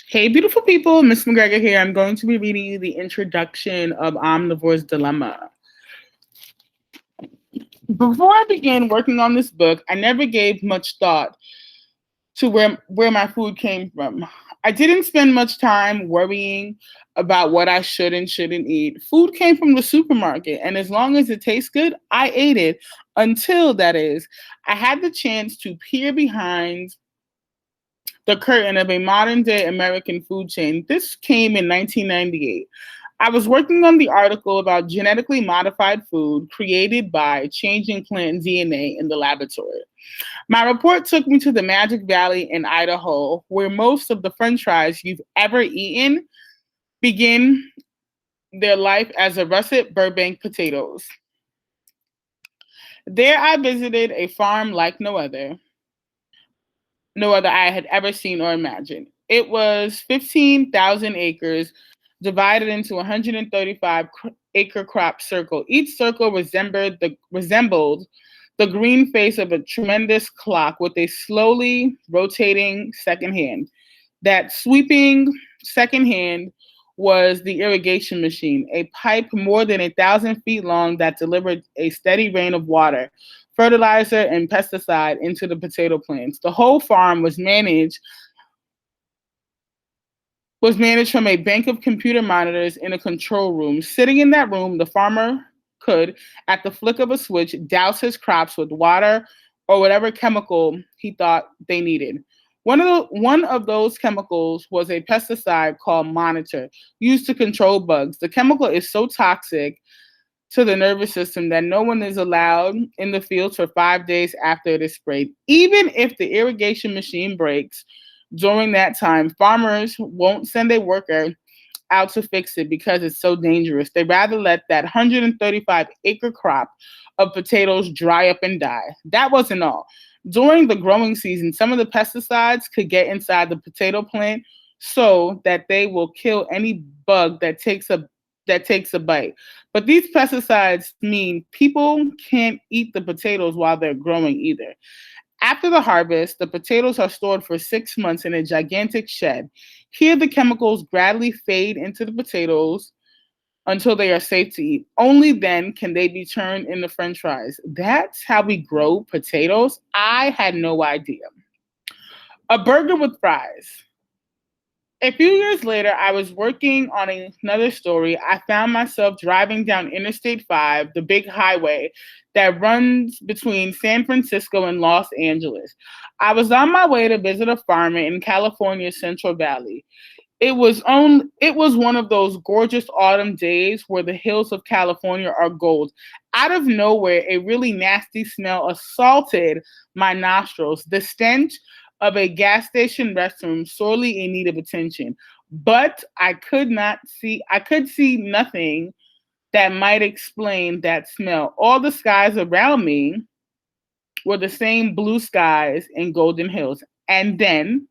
Hey, beautiful people, Miss McGregor here. I'm going to be reading you the introduction of Omnivore's Dilemma. Before I began working on this book, I never gave much thought to where my food came from. I didn't spend much time worrying about what I should and shouldn't eat. Food came from the supermarket, and as long as it tastes good, I ate it until, that is, I had the chance to peer behind the curtain of a modern day American food chain. This came in 1998. I was working on the article about genetically modified food created by changing plant DNA in the laboratory. My report took me to the Magic Valley in Idaho, where most of the french fries you've ever eaten begin their life as a russet Burbank potatoes. There I visited a farm like no other I had ever seen or imagined. It was 15,000 acres divided into 135 acre crop circle. Each circle resembled the green face of a tremendous clock with a slowly rotating second hand. That sweeping second hand was the irrigation machine, a pipe more than 1,000 feet long that delivered a steady rain of water, fertilizer, and pesticide into the potato plants. The whole farm was managed from a bank of computer monitors in a control room. Sitting in that room, the farmer could, at the flick of a switch, douse his crops with water or whatever chemical he thought they needed. One of those chemicals was a pesticide called Monitor, used to control bugs. The chemical is so toxic to the nervous system that no one is allowed in the fields for 5 days after it is sprayed. Even if the irrigation machine breaks during that time, farmers won't send a worker out to fix it because it's so dangerous. They rather let that 135-acre crop of potatoes dry up and die. That wasn't all. During the growing season, some of the pesticides could get inside the potato plant so that they will kill any bug that takes a bite. But these pesticides mean people can't eat the potatoes while they're growing either. After the harvest, the potatoes are stored for 6 months in a gigantic shed. Here, the chemicals gradually fade into the potatoes until they are safe to eat. Only then can they be turned into french fries. That's how we grow potatoes? I had no idea. A burger with fries. A few years later, I was working on another story. I found myself driving down Interstate 5, the big highway that runs between San Francisco and Los Angeles. I was on my way to visit a farmer in California's Central Valley. It was one of those gorgeous autumn days where the hills of California are gold. Out of nowhere, a really nasty smell assaulted my nostrils. The stench of a gas station restroom sorely in need of attention. But I could see nothing that might explain that smell. All the skies around me were the same blue skies and golden hills. And then,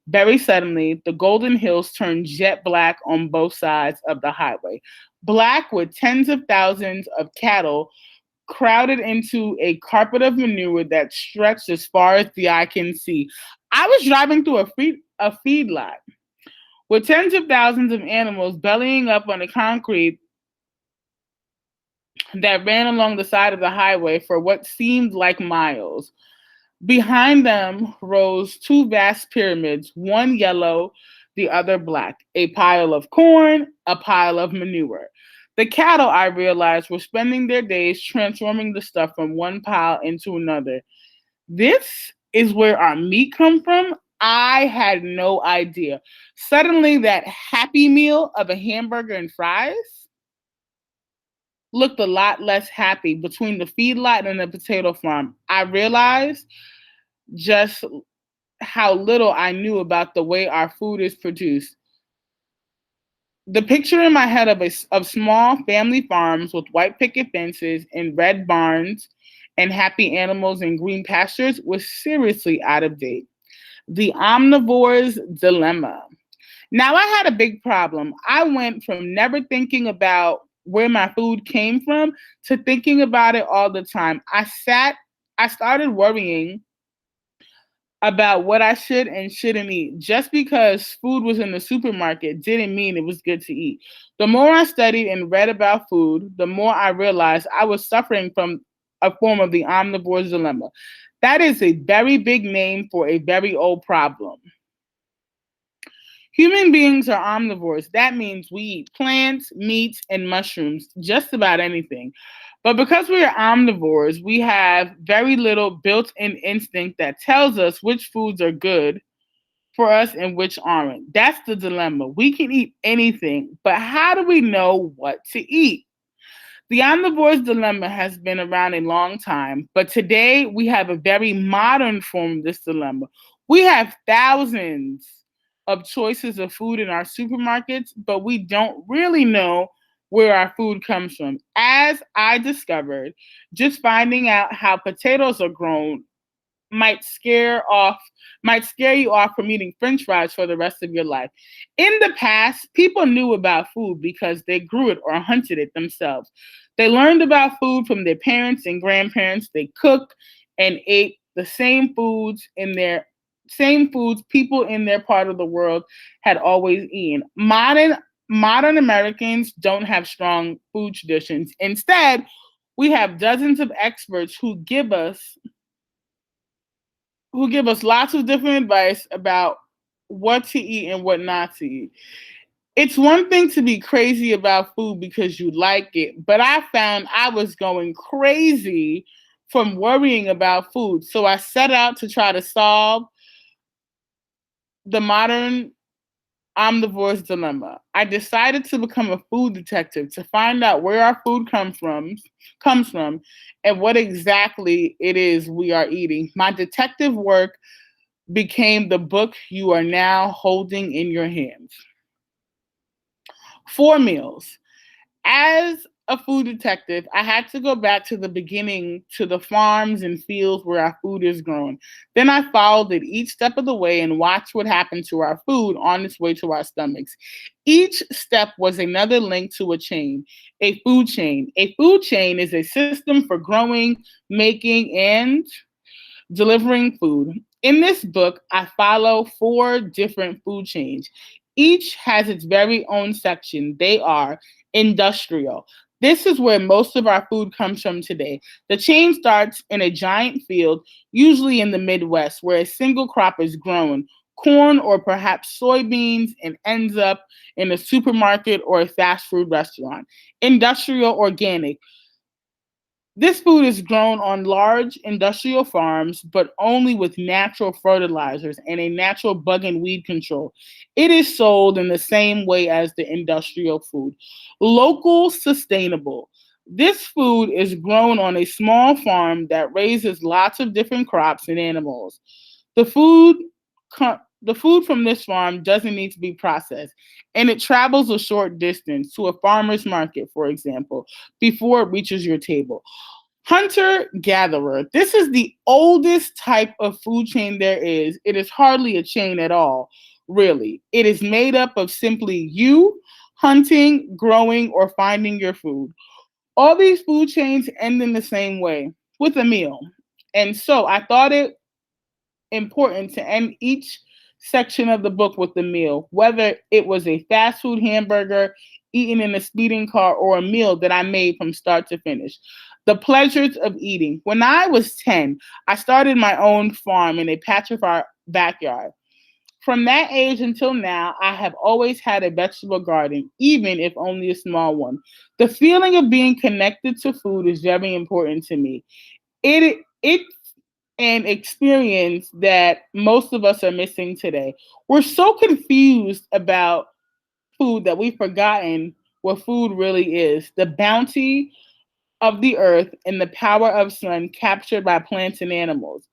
very suddenly, the golden hills turned jet black on both sides of the highway. Black with tens of thousands of cattle crowded into a carpet of manure that stretched as far as the eye can see. I was driving through a feedlot with tens of thousands of animals bellying up on the concrete that ran along the side of the highway for what seemed like miles. Behind them rose two vast pyramids, one yellow, the other black, a pile of corn, a pile of manure. The cattle, I realized, were spending their days transforming the stuff from one pile into another. This is where our meat come from. I had no idea. Suddenly, that happy meal of a hamburger and fries looked a lot less happy between the feedlot and the potato farm. I realized just how little I knew about the way our food is produced. The picture in my head of small family farms with white picket fences and red barns and happy animals in green pastures was seriously out of date. The omnivore's dilemma. Now I had a big problem. I went from never thinking about where my food came from to thinking about it all the time. I started worrying about what I should and shouldn't eat. Just because food was in the supermarket didn't mean it was good to eat. The more I studied and read about food, the more I realized I was suffering from a form of the omnivore's dilemma. That is a very big name for a very old problem. Human beings are omnivores. That means we eat plants, meats, and mushrooms, just about anything. But because we are omnivores, we have very little built in instinct that tells us which foods are good for us and which aren't. That's the dilemma. We can eat anything, but how do we know what to eat? The omnivore's dilemma has been around a long time, but today we have a very modern form of this dilemma. We have thousands of choices of food in our supermarkets, but we don't really know where our food comes from. As I discovered, just finding out how potatoes are grown might scare off might scare you off from eating french fries for the rest of your life. In the past, people knew about food because they grew it or hunted it themselves. They learned about food from their parents and grandparents. They cooked and ate the same foods people in their part of the world had always eaten. Modern Americans don't have strong food traditions. Instead, we have dozens of experts who give us lots of different advice about what to eat and what not to eat. It's one thing to be crazy about food because you like it, but I found I was going crazy from worrying about food. So I set out to try to solve the modern omnivore's dilemma. I decided to become a food detective to find out where our food comes from and what exactly it is we are eating. My detective work became the book you are now holding in your hands. 4 meals. As a food detective, I had to go back to the beginning to the farms and fields where our food is grown. Then I followed it each step of the way and watched what happened to our food on its way to our stomachs. Each step was another link to a chain, a food chain. A food chain is a system for growing, making, and delivering food. In this book, I follow 4 different food chains. Each has its very own section. They are industrial. This is where most of our food comes from today. The chain starts in a giant field, usually in the Midwest, where a single crop is grown, corn or perhaps soybeans, and ends up in a supermarket or a fast food restaurant. Industrial organic. This food is grown on large industrial farms, but only with natural fertilizers and a natural bug and weed control. It is sold in the same way as the industrial food. Local sustainable. This food is grown on a small farm that raises lots of different crops and animals. The food the food from this farm doesn't need to be processed, and it travels a short distance to a farmer's market, for example, before it reaches your table. Hunter gatherer. This is the oldest type of food chain there is. It is hardly a chain at all, really. It is made up of simply you hunting, growing, or finding your food. All these food chains end in the same way, with a meal. And so I thought it important to end each section of the book with the meal, whether it was a fast food hamburger eaten in a speeding car or a meal that I made from start to finish. The pleasures of eating. When I was 10, I started my own farm in a patch of our backyard. From that age until now, I have always had a vegetable garden, even if only a small one. The feeling of being connected to food is very important to me. It's an experience that most of us are missing today. We're so confused about food that we've forgotten what food really is. The bounty of the earth and the power of sun captured by plants and animals.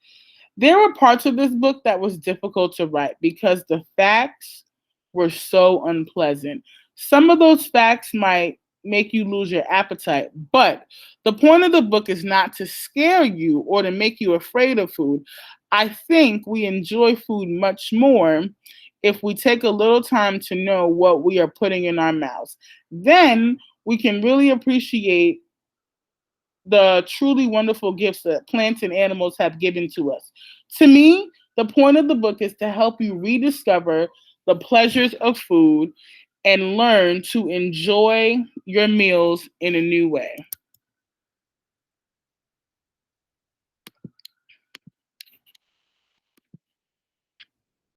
There were parts of this book that was difficult to write because the facts were so unpleasant. Some of those facts might make you lose your appetite, but the point of the book is not to scare you or to make you afraid of food. I think we enjoy food much more if we take a little time to know what we are putting in our mouths. Then we can really appreciate the truly wonderful gifts that plants and animals have given to us. To me, The point of the book is to help you rediscover the pleasures of food and learn to enjoy your meals in a new way.